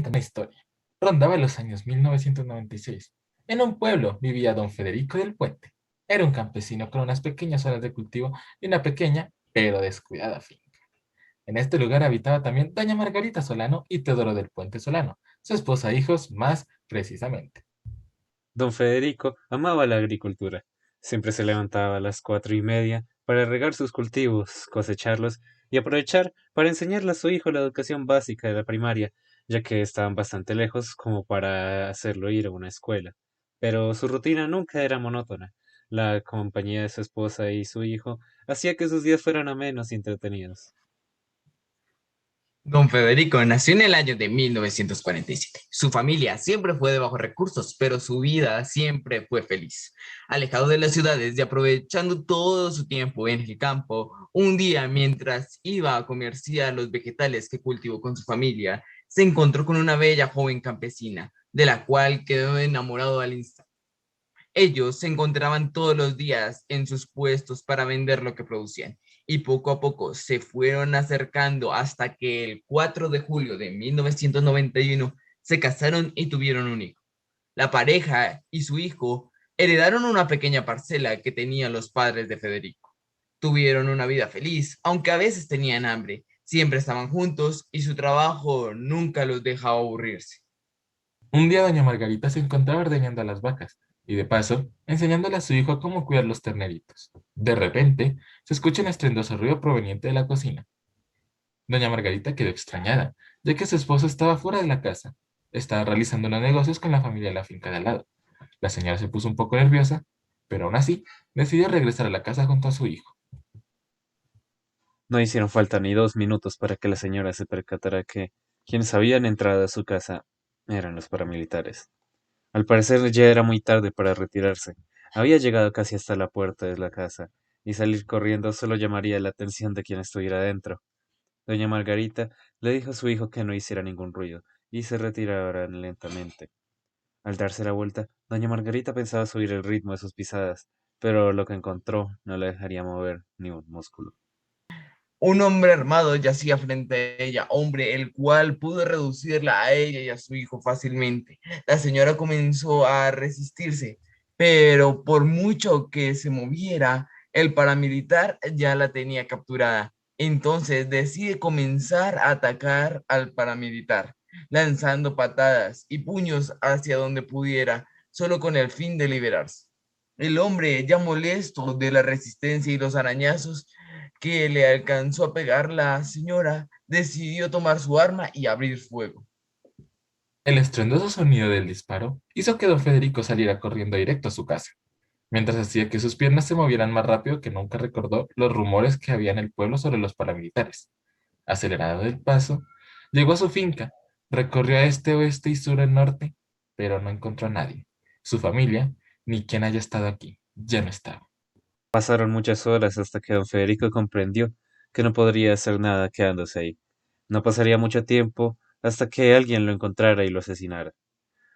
cuenta una historia. Rondaba los años 1996. En un pueblo vivía don Federico del Puente. Era un campesino con unas pequeñas zonas de cultivo y una pequeña, pero descuidada finca. En este lugar habitaba también doña Margarita Solano y Teodoro del Puente Solano, su esposa e hijos más precisamente. Don Federico amaba la agricultura. Siempre se levantaba a las 4:30 para regar sus cultivos, cosecharlos y aprovechar para enseñarle a su hijo la educación básica de la primaria, ya que estaban bastante lejos como para hacerlo ir a una escuela. Pero su rutina nunca era monótona. La compañía de su esposa y su hijo hacía que sus días fueran amenos y entretenidos. Don Federico nació en el año de 1947. Su familia siempre fue de bajos recursos, pero su vida siempre fue feliz. Alejado de las ciudades y aprovechando todo su tiempo en el campo, un día mientras iba a comerciar los vegetales que cultivó con su familia, se encontró con una bella joven campesina, de la cual quedó enamorado al instante. Ellos se encontraban todos los días en sus puestos para vender lo que producían y poco a poco se fueron acercando hasta que el 4 de julio de 1991 se casaron y tuvieron un hijo. La pareja y su hijo heredaron una pequeña parcela que tenían los padres de Federico. Tuvieron una vida feliz, aunque a veces tenían hambre. Siempre estaban juntos y su trabajo nunca los dejaba aburrirse. Un día doña Margarita se encontraba ordeñando a las vacas y de paso enseñándole a su hijo cómo cuidar los terneritos. De repente se escucha un estruendoso ruido proveniente de la cocina. Doña Margarita quedó extrañada, ya que su esposo estaba fuera de la casa. Estaba realizando unos negocios con la familia de la finca de al lado. La señora se puso un poco nerviosa, pero aún así decidió regresar a la casa junto a su hijo. No hicieron falta ni 2 minutos para que la señora se percatara que quienes habían entrado a su casa eran los paramilitares. Al parecer ya era muy tarde para retirarse. Había llegado casi hasta la puerta de la casa, y salir corriendo solo llamaría la atención de quien estuviera dentro. Doña Margarita le dijo a su hijo que no hiciera ningún ruido, y se retiraran lentamente. Al darse la vuelta, doña Margarita pensaba subir el ritmo de sus pisadas, pero lo que encontró no le dejaría mover ni un músculo. Un hombre armado yacía frente a ella, hombre el cual pudo reducirla a ella y a su hijo fácilmente. La señora comenzó a resistirse, pero por mucho que se moviera, el paramilitar ya la tenía capturada. Entonces decide comenzar a atacar al paramilitar, lanzando patadas y puños hacia donde pudiera, solo con el fin de liberarse. El hombre, ya molesto de la resistencia y los arañazos, que le alcanzó a pegar la señora, decidió tomar su arma y abrir fuego. El estruendoso sonido del disparo hizo que don Federico saliera corriendo directo a su casa. Mientras hacía que sus piernas se movieran más rápido que nunca recordó los rumores que había en el pueblo sobre los paramilitares. Acelerado del paso, llegó a su finca, recorrió a este, oeste y sur el norte, pero no encontró a nadie. Su familia, ni quien haya estado aquí, ya no estaba. Pasaron muchas horas hasta que don Federico comprendió que no podría hacer nada quedándose ahí. No pasaría mucho tiempo hasta que alguien lo encontrara y lo asesinara.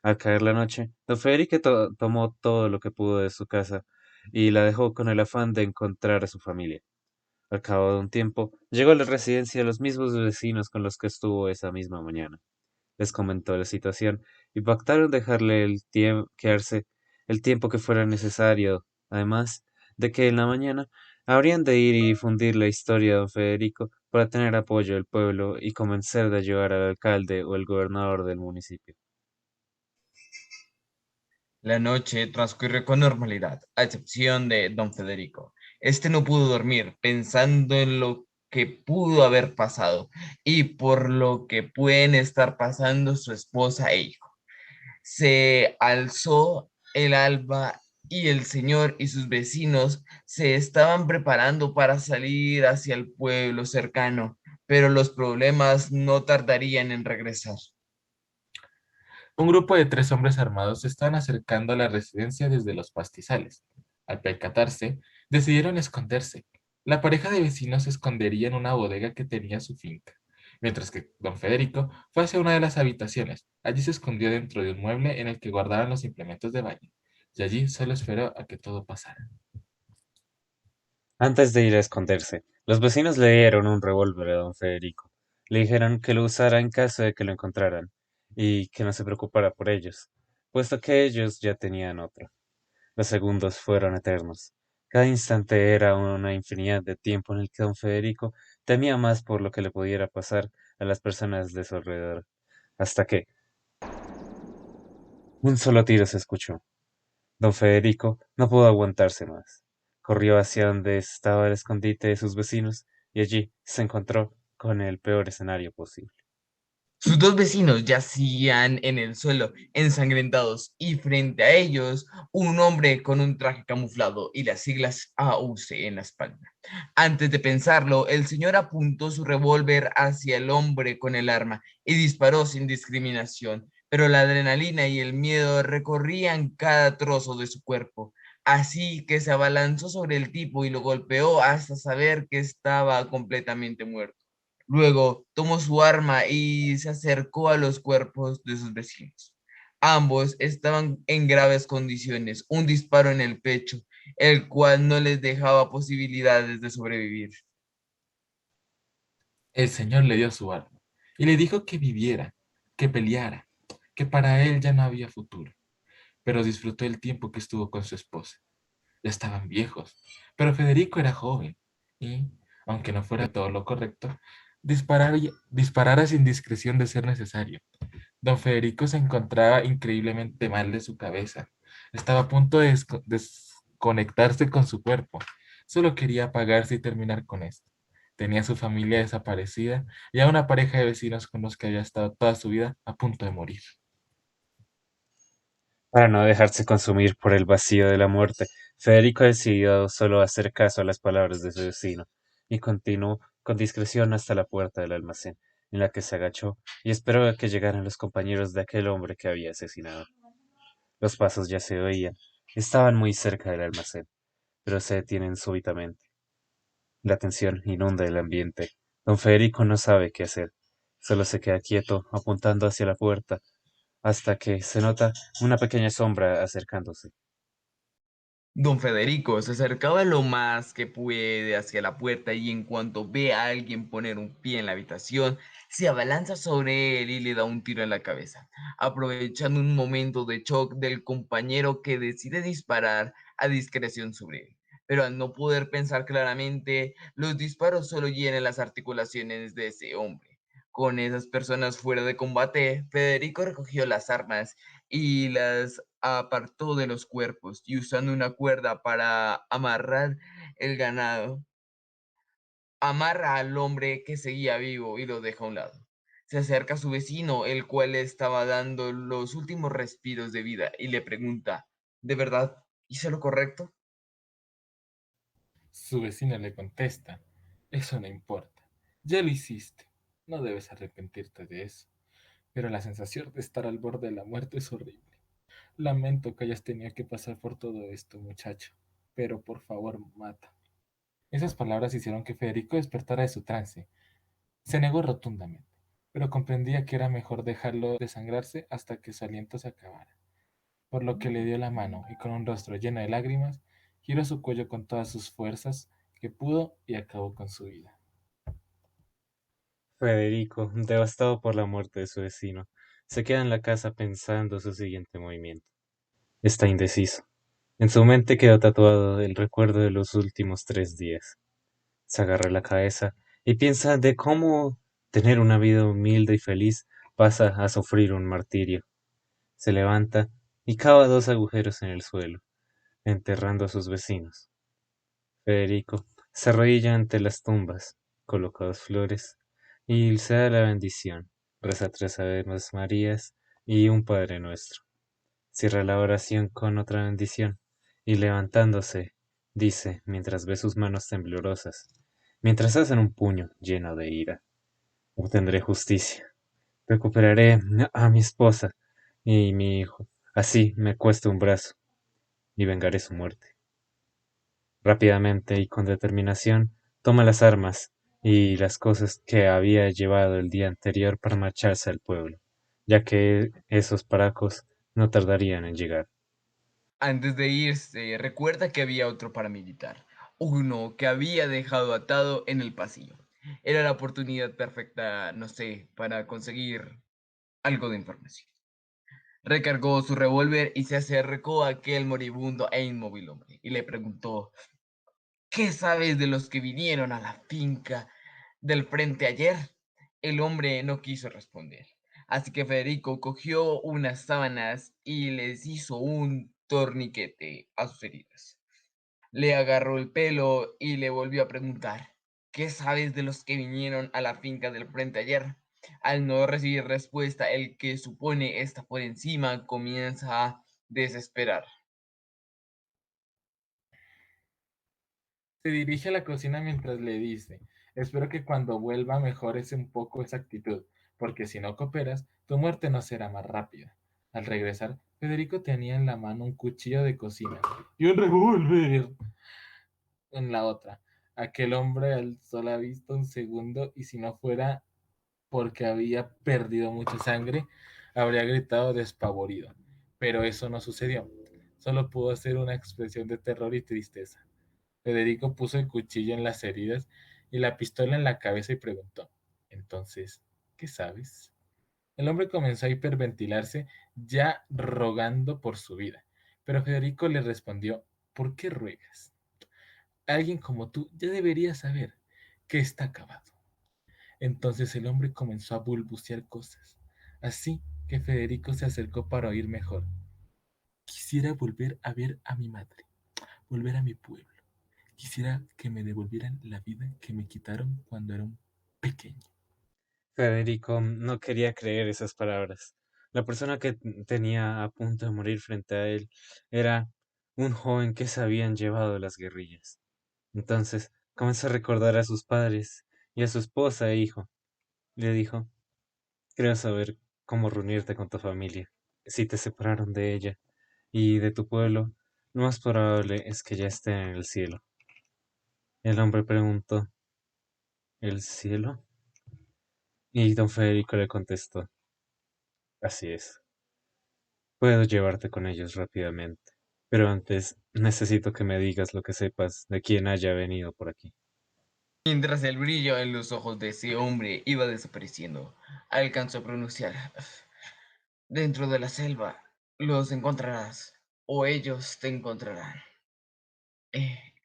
Al caer la noche, don Federico tomó todo lo que pudo de su casa y la dejó con el afán de encontrar a su familia. Al cabo de un tiempo, llegó a la residencia de los mismos vecinos con los que estuvo esa misma mañana. Les comentó la situación y pactaron dejarle quedarse el tiempo que fuera necesario, además de que en la mañana habrían de ir y difundir la historia de don Federico para tener apoyo del pueblo y convencer de ayudar al alcalde o el gobernador del municipio. La noche transcurrió con normalidad, a excepción de don Federico. Este no pudo dormir pensando en lo que pudo haber pasado y por lo que pueden estar pasando su esposa e hijo. Se alzó el alba y el señor y sus vecinos se estaban preparando para salir hacia el pueblo cercano, pero los problemas no tardarían en regresar. Un grupo de 3 hombres armados se estaban acercando a la residencia desde los pastizales. Al percatarse, decidieron esconderse. La pareja de vecinos se escondería en una bodega que tenía su finca, mientras que don Federico fue hacia una de las habitaciones. Allí se escondió dentro de un mueble en el que guardaban los implementos de baño, y allí solo esperó a que todo pasara. Antes de ir a esconderse, los vecinos le dieron un revólver a don Federico. Le dijeron que lo usara en caso de que lo encontraran, y que no se preocupara por ellos, puesto que ellos ya tenían otro. Los segundos fueron eternos. Cada instante era una infinidad de tiempo en el que don Federico temía más por lo que le pudiera pasar a las personas de su alrededor, hasta que un solo tiro se escuchó. Don Federico no pudo aguantarse más. Corrió hacia donde estaba el escondite de sus vecinos y allí se encontró con el peor escenario posible. Sus dos vecinos yacían en el suelo, ensangrentados, y frente a ellos un hombre con un traje camuflado y las siglas AUC en la espalda. Antes de pensarlo, el señor apuntó su revólver hacia el hombre con el arma y disparó sin discriminación, pero la adrenalina y el miedo recorrían cada trozo de su cuerpo. Así que se abalanzó sobre el tipo y lo golpeó hasta saber que estaba completamente muerto. Luego tomó su arma y se acercó a los cuerpos de sus vecinos. Ambos estaban en graves condiciones, un disparo en el pecho, el cual no les dejaba posibilidades de sobrevivir. El Señor le dio su arma y le dijo que viviera, que peleara, que para él ya no había futuro, pero disfrutó el tiempo que estuvo con su esposa. Ya estaban viejos, pero Federico era joven y, aunque no fuera todo lo correcto, disparara sin discreción de ser necesario. Don Federico se encontraba increíblemente mal de su cabeza. Estaba a punto de desconectarse con su cuerpo. Solo quería apagarse y terminar con esto. Tenía a su familia desaparecida y a una pareja de vecinos con los que había estado toda su vida a punto de morir. Para no dejarse consumir por el vacío de la muerte, Federico decidió solo hacer caso a las palabras de su vecino y continuó con discreción hasta la puerta del almacén, en la que se agachó y esperó a que llegaran los compañeros de aquel hombre que había asesinado. Los pasos ya se oían, estaban muy cerca del almacén, pero se detienen súbitamente. La tensión inunda el ambiente. Don Federico no sabe qué hacer, solo se queda quieto apuntando hacia la puerta hasta que se nota una pequeña sombra acercándose. Don Federico se acercaba lo más que puede hacia la puerta y en cuanto ve a alguien poner un pie en la habitación, se abalanza sobre él y le da un tiro en la cabeza, aprovechando un momento de shock del compañero que decide disparar a discreción sobre él. Pero al no poder pensar claramente, los disparos solo hieren las articulaciones de ese hombre. Con esas personas fuera de combate, Federico recogió las armas y las apartó de los cuerpos y usando una cuerda para amarrar el ganado, amarra al hombre que seguía vivo y lo deja a un lado. Se acerca a su vecino, el cual le estaba dando los últimos respiros de vida y le pregunta, ¿de verdad hice lo correcto? Su vecino le contesta, eso no importa, ya lo hiciste, no debes arrepentirte de eso, pero la sensación de estar al borde de la muerte es horrible. Lamento que hayas tenido que pasar por todo esto, muchacho, pero por favor, mata. Esas palabras hicieron que Federico despertara de su trance. Se negó rotundamente, pero comprendía que era mejor dejarlo desangrarse hasta que su aliento se acabara, por lo que le dio la mano y con un rostro lleno de lágrimas, giró su cuello con todas sus fuerzas que pudo y acabó con su vida. Federico, devastado por la muerte de su vecino, se queda en la casa pensando su siguiente movimiento. Está indeciso. En su mente quedó tatuado el recuerdo de los últimos 3 días. Se agarra la cabeza y piensa de cómo tener una vida humilde y feliz pasa a sufrir un martirio. Se levanta y cava 2 agujeros en el suelo, enterrando a sus vecinos. Federico se arrodilla ante las tumbas, coloca 2 flores y se da la bendición. Reza 3 Aves Marías y un Padre Nuestro. Cierra la oración con otra bendición y levantándose, dice mientras ve sus manos temblorosas, mientras hacen un puño lleno de ira: obtendré justicia, recuperaré a mi esposa y mi hijo, así me cueste un brazo, y vengaré su muerte. Rápidamente y con determinación, toma las armas y las cosas que había llevado el día anterior para marcharse al pueblo, ya que esos paracos no tardarían en llegar. Antes de irse, recuerda que había otro paramilitar, uno que había dejado atado en el pasillo. Era la oportunidad perfecta, no sé, para conseguir algo de información. Recargó su revólver y se acercó a aquel moribundo e inmóvil hombre y le preguntó: ¿qué sabes de los que vinieron a la finca del frente ayer? El hombre no quiso responder, así que Federico cogió unas sábanas y les hizo un torniquete a sus heridas. Le agarró el pelo y le volvió a preguntar: ¿qué sabes de los que vinieron a la finca del frente ayer? Al no recibir respuesta, el que supone está por encima comienza a desesperar. Se dirige a la cocina mientras le dice: espero que cuando vuelva mejores un poco esa actitud, porque si no cooperas, tu muerte no será más rápida. Al regresar, Federico tenía en la mano un cuchillo de cocina y un revólver en la otra. Aquel hombre alzó la vista un segundo y si no fuera porque había perdido mucha sangre, habría gritado despavorido. Pero eso no sucedió. Solo pudo hacer una expresión de terror y tristeza. Federico puso el cuchillo en las heridas y la pistola en la cabeza y preguntó: entonces, ¿qué sabes? El hombre comenzó a hiperventilarse, ya rogando por su vida. Pero Federico le respondió: ¿por qué ruegas? Alguien como tú ya debería saber que está acabado. Entonces el hombre comenzó a balbucear cosas, así que Federico se acercó para oír mejor. Quisiera volver a ver a mi madre, volver a mi pueblo. Quisiera que me devolvieran la vida que me quitaron cuando era un pequeño. Federico no quería creer esas palabras. La persona que tenía a punto de morir frente a él era un joven que se habían llevado las guerrillas. Entonces comenzó a recordar a sus padres y a su esposa e hijo. Le dijo: creo saber cómo reunirte con tu familia. Si te separaron de ella y de tu pueblo, lo más probable es que ya estén en el cielo. El hombre preguntó: ¿el cielo? Y don Federico le contestó: así es. Puedo llevarte con ellos rápidamente, pero antes necesito que me digas lo que sepas de quién haya venido por aquí. Mientras el brillo en los ojos de ese hombre iba desapareciendo, alcanzó a pronunciar: dentro de la selva los encontrarás, o ellos te encontrarán.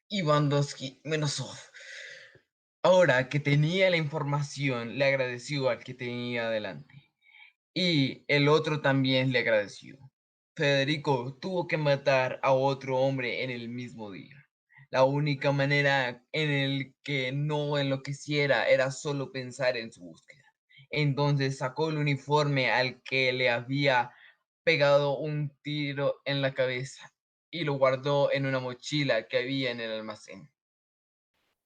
Iván Menosov, ahora que tenía la información, le agradeció al que tenía delante. Y el otro también le agradeció. Federico tuvo que matar a otro hombre en el mismo día. La única manera en el que no enloqueciera era solo pensar en su búsqueda. Entonces sacó el uniforme al que le había pegado un tiro en la cabeza y lo guardó en una mochila que había en el almacén.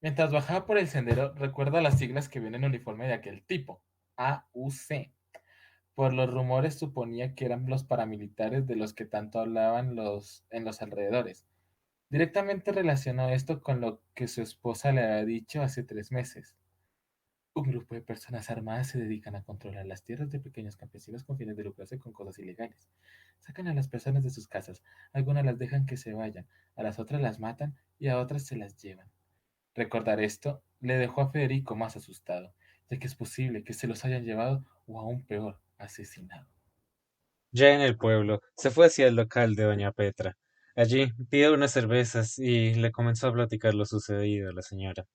Mientras bajaba por el sendero, recuerda las siglas que vienen en el uniforme de aquel tipo: AUC. Por los rumores suponía que eran los paramilitares de los que tanto hablaban en los alrededores. Directamente relacionó esto con lo que su esposa le había dicho hace 3 meses. Un grupo de personas armadas se dedican a controlar las tierras de pequeños campesinos con fines de lucrarse con cosas ilegales. Sacan a las personas de sus casas, algunas las dejan que se vayan, a las otras las matan y a otras se las llevan. Recordar esto le dejó a Federico más asustado, ya que es posible que se los hayan llevado o aún peor, asesinado. Ya en el pueblo, se fue hacia el local de doña Petra. Allí pidió unas cervezas y le comenzó a platicar lo sucedido a la señora.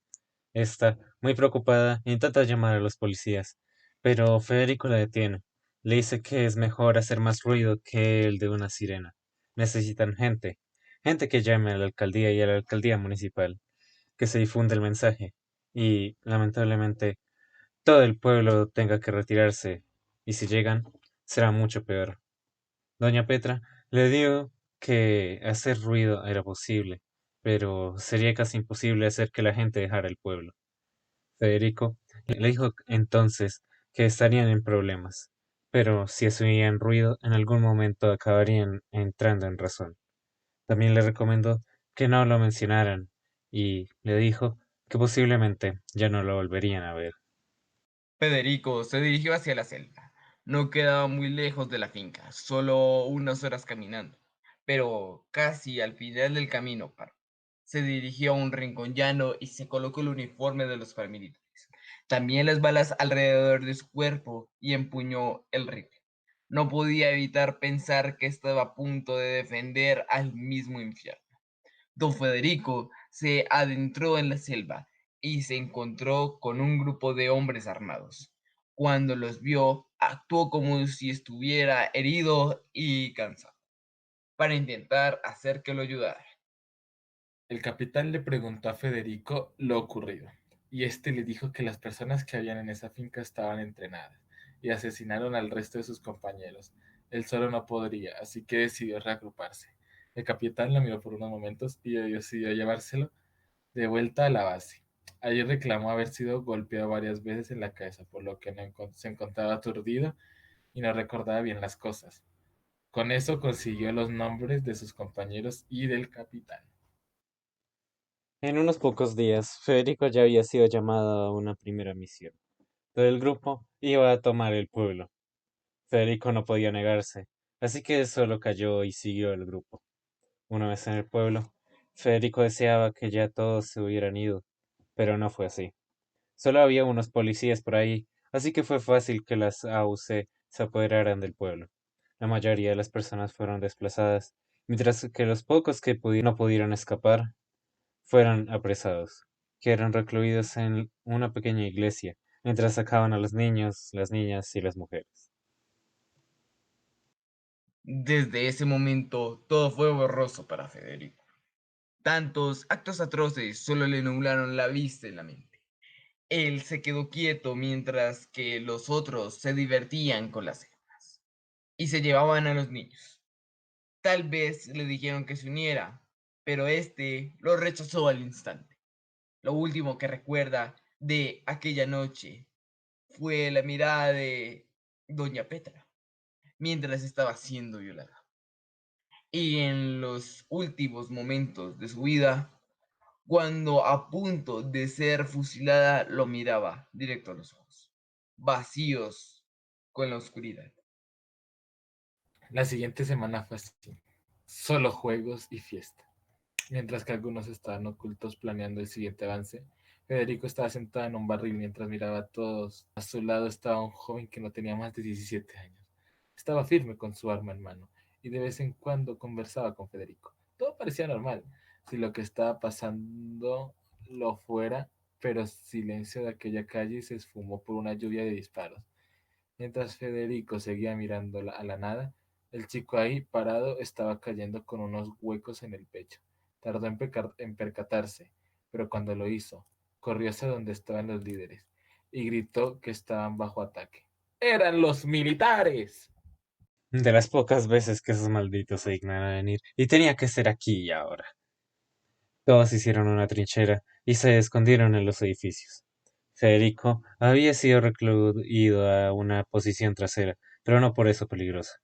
Esta, muy preocupada, intenta llamar a los policías, pero Federico la detiene. Le dice que es mejor hacer más ruido que el de una sirena. Necesitan gente, gente que llame a la alcaldía y a la alcaldía municipal, que se difunda el mensaje, y, lamentablemente, todo el pueblo tenga que retirarse, y si llegan, será mucho peor. Doña Petra le dijo que hacer ruido era posible, pero sería casi imposible hacer que la gente dejara el pueblo. Federico le dijo entonces que estarían en problemas, pero si hacían ruido, en algún momento acabarían entrando en razón. También le recomendó que no lo mencionaran y le dijo que posiblemente ya no lo volverían a ver. Federico se dirigió hacia la selva. No quedaba muy lejos de la finca, solo unas horas caminando, pero casi al final del camino paró. Se dirigió a un rincón llano y se colocó el uniforme de los paramilitares. También las balas alrededor de su cuerpo y empuñó el rifle. no podía evitar pensar que estaba a punto de defender al mismo infierno. Don Federico se adentró en la selva y se encontró con un grupo de hombres armados. Cuando los vio, actuó como si estuviera herido y cansado, para intentar hacer que lo ayudara. El capitán le preguntó a Federico lo ocurrido, y este le dijo que las personas que habían en esa finca estaban entrenadas y asesinaron al resto de sus compañeros. Él solo no podría, así que decidió reagruparse. El capitán lo miró por unos momentos y decidió llevárselo de vuelta a la base. Allí reclamó haber sido golpeado varias veces en la cabeza, por lo que se encontraba aturdido y no recordaba bien las cosas. Con eso consiguió los nombres de sus compañeros y del capitán. En unos pocos días, Federico ya había sido llamado a una primera misión. Todo el grupo iba a tomar el pueblo. Federico no podía negarse, así que solo cayó y siguió el grupo. Una vez en el pueblo, Federico deseaba que ya todos se hubieran ido, pero no fue así. Solo había unos policías por ahí, así que fue fácil que las AUC se apoderaran del pueblo. La mayoría de las personas fueron desplazadas, mientras que los pocos que no pudieron escapar fueron apresados. Quedaron recluidos en una pequeña iglesia, mientras sacaban a los niños, las niñas y las mujeres. Desde ese momento, todo fue borroso para Federico. Tantos actos atroces solo le nublaron la vista y la mente. Él se quedó quieto mientras que los otros se divertían con las armas y se llevaban a los niños. Tal vez le dijeron que se uniera, pero este lo rechazó al instante. Lo último que recuerda de aquella noche fue la mirada de Doña Petra mientras estaba siendo violada. Y en los últimos momentos de su vida, cuando a punto de ser fusilada, lo miraba directo a los ojos, vacíos con la oscuridad. La siguiente semana fue así, solo juegos y fiesta. Mientras que algunos estaban ocultos planeando el siguiente avance, Federico estaba sentado en un barril mientras miraba a todos. A su lado estaba un joven que no tenía más de 17 años. Estaba firme con su arma en mano y de vez en cuando conversaba con Federico. Todo parecía normal, si lo que estaba pasando lo fuera, pero el silencio de aquella calle se esfumó por una lluvia de disparos. Mientras Federico seguía mirando a la nada, el chico ahí parado estaba cayendo con unos huecos en el pecho. Tardó en percatarse, pero cuando lo hizo, corrió hacia donde estaban los líderes y gritó que estaban bajo ataque. ¡Eran los militares! De las pocas veces que esos malditos se dignan a venir, y tenía que ser aquí y ahora. Todos hicieron una trinchera y se escondieron en los edificios. Federico había sido recluido a una posición trasera, pero no por eso peligrosa.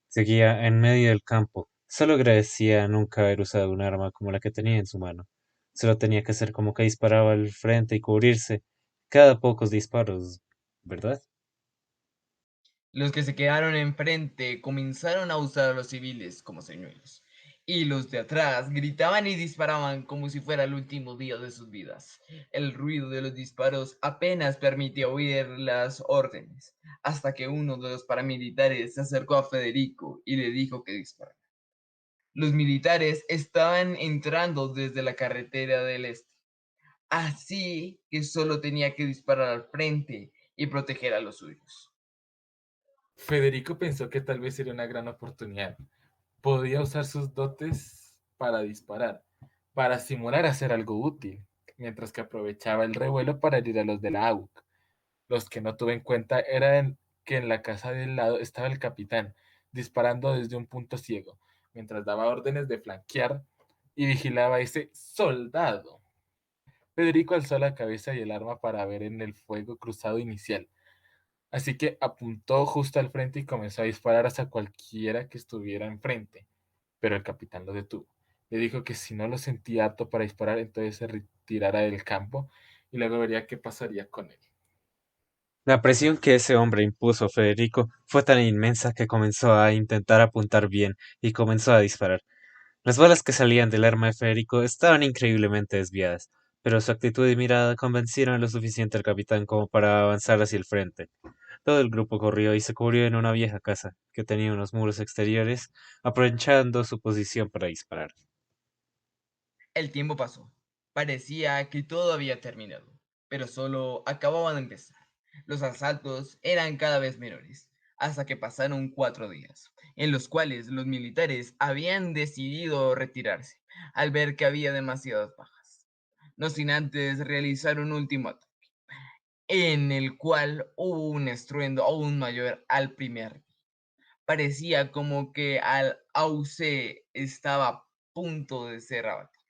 Seguía en medio del campo. Solo agradecía nunca haber usado un arma como la que tenía en su mano. Solo tenía que hacer como que disparaba al frente y cubrirse cada pocos disparos, ¿verdad? Los que se quedaron enfrente comenzaron a usar a los civiles como señuelos, y los de atrás gritaban y disparaban como si fuera el último día de sus vidas. El ruido de los disparos apenas permitía oír las órdenes, hasta que uno de los paramilitares se acercó a Federico y le dijo que disparara. Los militares estaban entrando desde la carretera del este, así que solo tenía que disparar al frente y proteger a los suyos. Federico pensó que tal vez sería una gran oportunidad. Podía usar sus dotes para disparar, para simular hacer algo útil, mientras que aprovechaba el revuelo para herir a los de la AUC. Los que no tuve en cuenta eran que en la casa del lado estaba el capitán, disparando desde un punto ciego, mientras daba órdenes de flanquear y vigilaba a ese soldado. Federico alzó la cabeza y el arma para ver en el fuego cruzado inicial, así que apuntó justo al frente y comenzó a disparar hacia cualquiera que estuviera enfrente, pero el capitán lo detuvo. Le dijo que si no lo sentía apto para disparar, entonces se retirara del campo y luego vería qué pasaría con él. La presión que ese hombre impuso a Federico fue tan inmensa que comenzó a intentar apuntar bien y comenzó a disparar. Las balas que salían del arma de Federico estaban increíblemente desviadas, pero su actitud y mirada convencieron lo suficiente al capitán como para avanzar hacia el frente. Todo el grupo corrió y se cubrió en una vieja casa que tenía unos muros exteriores, aprovechando su posición para disparar. El tiempo pasó. Parecía que todo había terminado, pero solo acababan de empezar. Los asaltos eran cada vez menores, hasta que pasaron 4 días, en los cuales los militares habían decidido retirarse, al ver que había demasiadas bajas. No sin antes realizar un último ataque, en el cual hubo un estruendo aún mayor al primer. Parecía como que al AUC estaba a punto de ser abatido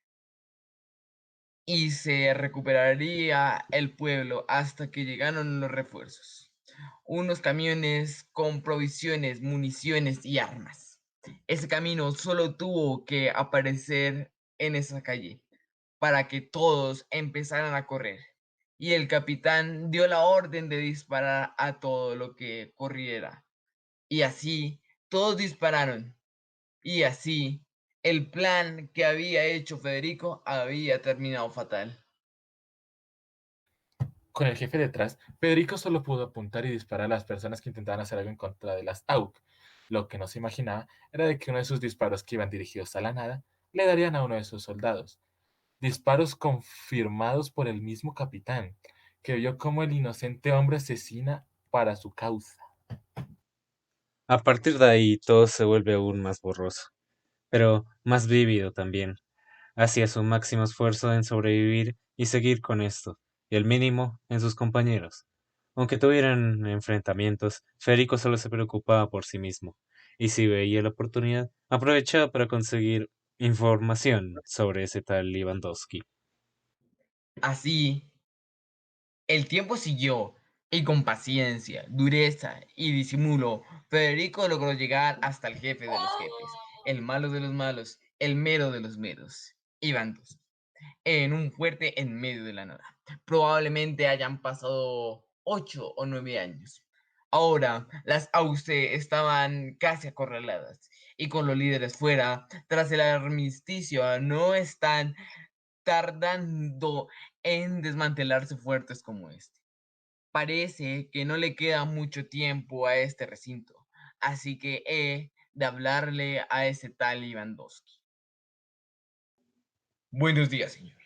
y se recuperaría el pueblo hasta que llegaron los refuerzos. Unos camiones con provisiones, municiones y armas. Ese camino solo tuvo que aparecer en esa calle para que todos empezaran a correr. Y el capitán dio la orden de disparar a todo lo que corriera. Y así todos dispararon. Y así el plan que había hecho Federico había terminado fatal. Con el jefe detrás, Federico solo pudo apuntar y disparar a las personas que intentaban hacer algo en contra de las AUC. Lo que no se imaginaba era de que uno de sus disparos que iban dirigidos a la nada le darían a uno de sus soldados. Disparos confirmados por el mismo capitán, que vio cómo el inocente hombre asesina para su causa. A partir de ahí todo se vuelve aún más borroso, pero más vívido también. Hacía su máximo esfuerzo en sobrevivir y seguir con esto, y el mínimo en sus compañeros. Aunque tuvieran enfrentamientos, Federico solo se preocupaba por sí mismo, y si veía la oportunidad, aprovechaba para conseguir información sobre ese tal Lewandowski. Así, el tiempo siguió, y con paciencia, dureza y disimulo, Federico logró llegar hasta el jefe de los jefes, el malo de los malos, el mero de los meros, Iván Dos, en un fuerte en medio de la nada. Probablemente hayan pasado 8 o 9 años. Ahora, las AUC estaban casi acorraladas, y con los líderes fuera, tras el armisticio, no están tardando en desmantelarse fuertes como este. Parece que no le queda mucho tiempo a este recinto, así que he de hablarle a ese tal Lewandowski. Buenos días, señor.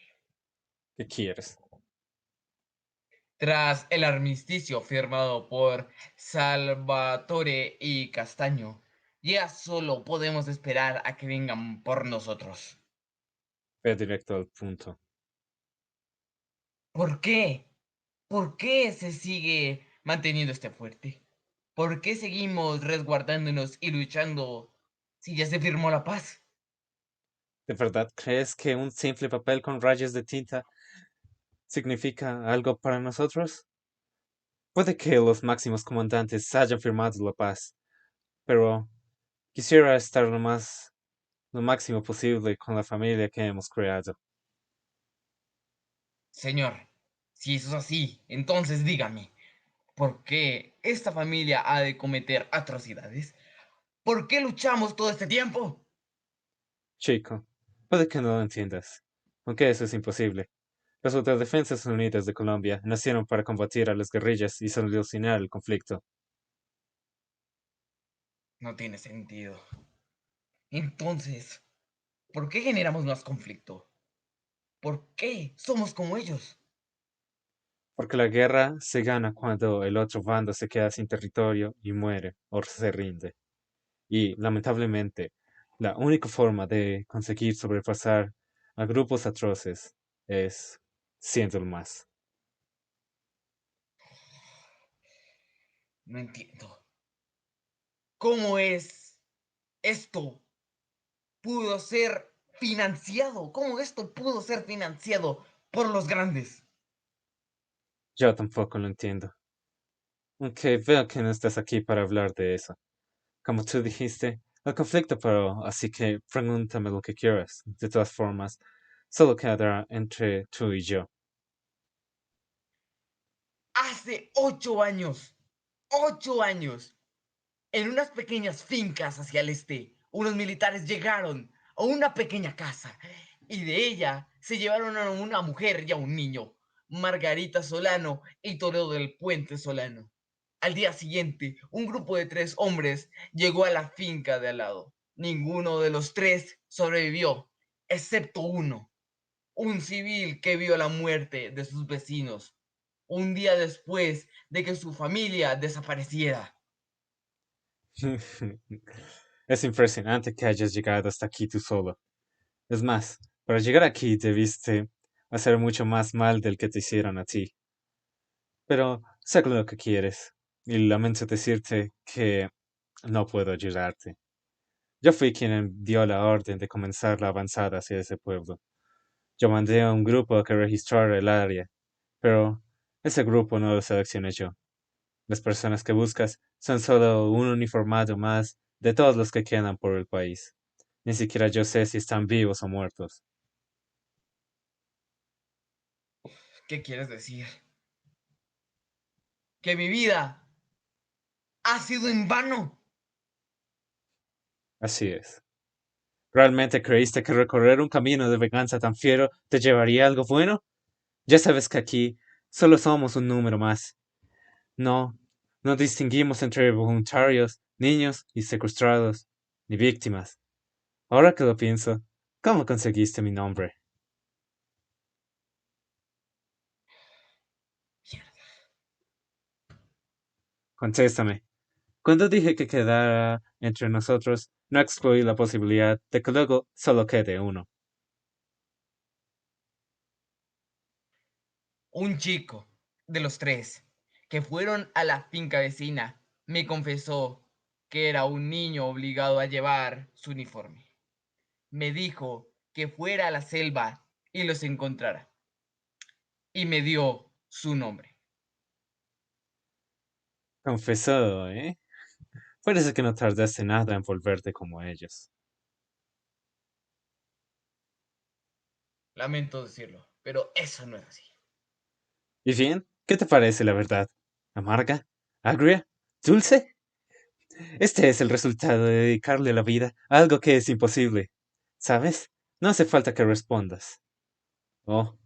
¿Qué quieres? Tras el armisticio firmado por Salvatore y Castaño, ya solo podemos esperar a que vengan por nosotros. Ve directo al punto. ¿Por qué? ¿Por qué se sigue manteniendo este fuerte? ¿Por qué seguimos resguardándonos y luchando si ya se firmó la paz? ¿De verdad crees que un simple papel con rayas de tinta significa algo para nosotros? Puede que los máximos comandantes hayan firmado la paz, pero quisiera estar lo máximo posible con la familia que hemos creado. Señor, si eso es así, entonces dígame, ¿por qué esta familia ha de cometer atrocidades? ¿Por qué luchamos todo este tiempo? Chico, puede que no lo entiendas, aunque eso es imposible. Las Autodefensas Unidas de Colombia nacieron para combatir a las guerrillas y solucionar el conflicto. No tiene sentido. Entonces, ¿por qué generamos más conflicto? ¿Por qué somos como ellos? Porque la guerra se gana cuando el otro bando se queda sin territorio y muere o se rinde. Y, lamentablemente, la única forma de conseguir sobrepasar a grupos atroces es siendo el más. No entiendo. ¿Cómo es esto pudo ser financiado? ¿Cómo esto pudo ser financiado por los grandes? Yo tampoco lo entiendo. Aunque veo que no estás aquí para hablar de eso. Como tú dijiste, el conflicto paró, así que pregúntame lo que quieras. De todas formas, solo quedará entre tú y yo. Hace 8 años, 8 años, en unas pequeñas fincas hacia el este, unos militares llegaron a una pequeña casa y de ella se llevaron a una mujer y a un niño, Margarita Solano y Toledo del Puente Solano. Al día siguiente, un grupo de 3 hombres llegó a la finca de al lado. Ninguno de los 3 sobrevivió, excepto uno, un civil que vio la muerte de sus vecinos un día después de que su familia desapareciera. Es impresionante que hayas llegado hasta aquí tú solo. Es más, para llegar aquí debiste hacer mucho más mal del que te hicieron a ti. Pero sé lo que quieres, y lamento decirte que no puedo ayudarte. Yo fui quien dio la orden de comenzar la avanzada hacia ese pueblo. Yo mandé a un grupo a que registrara el área, pero ese grupo no lo seleccioné yo. Las personas que buscas son solo un uniformado más de todos los que quedan por el país. Ni siquiera yo sé si están vivos o muertos. ¿Qué quieres decir? ¿Que mi vida ha sido en vano? Así es. ¿Realmente creíste que recorrer un camino de venganza tan fiero te llevaría a algo bueno? Ya sabes que aquí solo somos un número más. No, no distinguimos entre voluntarios, niños y secuestrados, ni víctimas. Ahora que lo pienso, ¿cómo conseguiste mi nombre? Contéstame. Cuando dije que quedara entre nosotros, no excluí la posibilidad de que luego solo quede uno. Un chico de los 3 que fueron a la finca vecina me confesó que era un niño obligado a llevar su uniforme. Me dijo que fuera a la selva y los encontrara. Y me dio su nombre. Confesado, ¿eh? Parece que no tardaste nada en volverte como ellos. Lamento decirlo, pero eso no es así. ¿Y bien? ¿Qué te parece la verdad? ¿Amarga? ¿Agria? ¿Dulce? Este es el resultado de dedicarle la vida a algo que es imposible. ¿Sabes? No hace falta que respondas. Oh,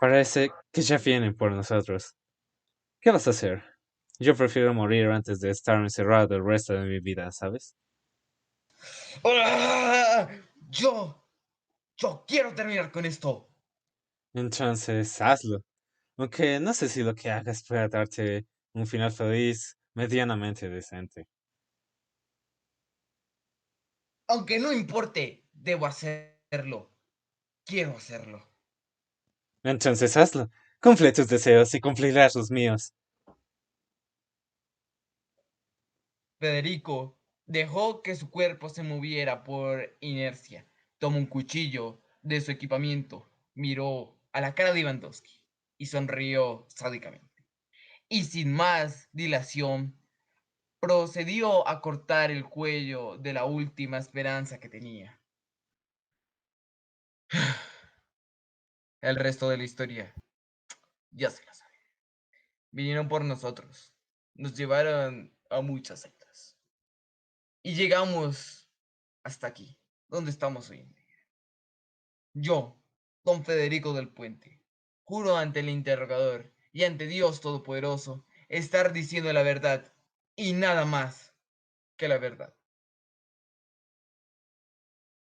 parece que ya vienen por nosotros. ¿Qué vas a hacer? Yo prefiero morir antes de estar encerrado el resto de mi vida, ¿sabes? ¡Ah! Yo quiero terminar con esto. Entonces, hazlo. Aunque no sé si lo que hagas pueda darte un final feliz medianamente decente. Aunque no importe, debo hacerlo. Quiero hacerlo. Entonces, hazlo. Cumple tus deseos y cumplirás los míos. Federico dejó que su cuerpo se moviera por inercia. Tomó un cuchillo de su equipamiento, miró a la cara de Ivandowski y sonrió sádicamente. Y sin más dilación, procedió a cortar el cuello de la última esperanza que tenía. El resto de la historia ya se la sabe. Vinieron por nosotros, nos llevaron a muchas sectas y llegamos hasta aquí, donde estamos hoy en día. Yo, don Federico del Puente, juro ante el interrogador y ante Dios Todopoderoso estar diciendo la verdad y nada más que la verdad.